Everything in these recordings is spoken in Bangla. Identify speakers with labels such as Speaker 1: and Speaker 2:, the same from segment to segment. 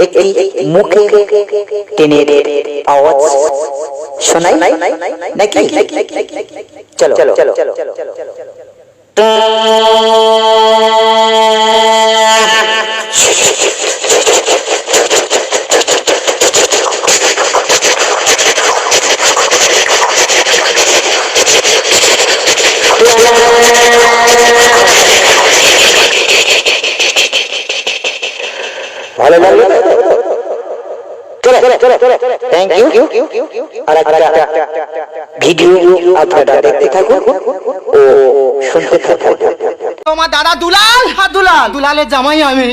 Speaker 1: একটি মুখে টেনের আওয়াজ শোনাই নাকি? চলো চলো চলো চলো ভালো লাগলো? Thank you. আর একটা ভিডিও আপনারা দেখতে থাকুন ও শুনতে থাকুন।
Speaker 2: তোমার দাদা দুলাল? হ্যাঁ দুলাল, দুলালের জামাই আমি।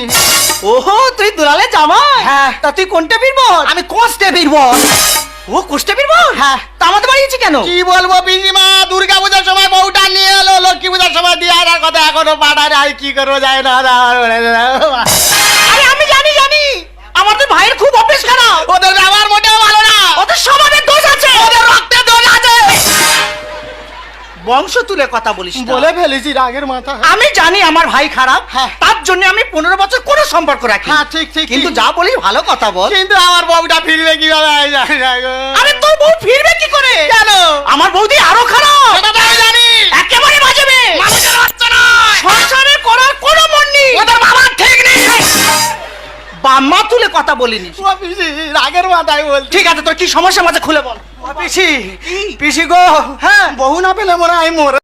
Speaker 2: ওহো, তুই দুলালের জামাই? হ্যাঁ। তা তুই কোনটা বীরবল? আমি কোস্টে বীরবল। ও কোস্টে বীরবল? হ্যাঁ। তা আমাদের বাড়ি কেন? কি বলবো পিসিমা, দুর্গা পূজার সময় বউটা নিয়ে এলো, লক্ষ্মী পূজার সময় দিয়ে আনার কথা এখনো পাঠায় না। কি করবো যায় না। আরে আমি জানি আমাদের ভাইয়ের খুব অভ্যেস খারাপ। ওদের ব্যবহার মোটেও ভালো না। ওদের স্বভাবের দোষ আছে, ওদের রক্তে দোষ আছে। বংশ তুলে কথা বলিস না। বলে ফেলেছি রাগের মাথা। আমি জানি আমার ভাই খারাপ, তার জন্য আমি 15 বছর কোনো সম্পর্ক রাখি। হ্যাঁ ঠিক ঠিক, কিন্তু যা বলি ভালো কথা বল। কিন্তু আমার বউটা ফিরবে কিভাবে? আরে তোর বউ ফিরবে কি করে? কেন? আমার বউদি আরো খারাপ। সেটা তো আমি জানি। একেবারে বাজবে, মানুষের বাচ্চা নয়, সংসারে করার কোনো মন নেই। ওদের বাবা ঠিক নেই। বাম্মা তুলে কথা বলিনি। রাগের মাথায় বল। ঠিক আছে, তোর কি সমস্যা মাঝে খুলে বল। পিসি গো, হ্যাঁ, বহু না পেলে মনে হয় মরে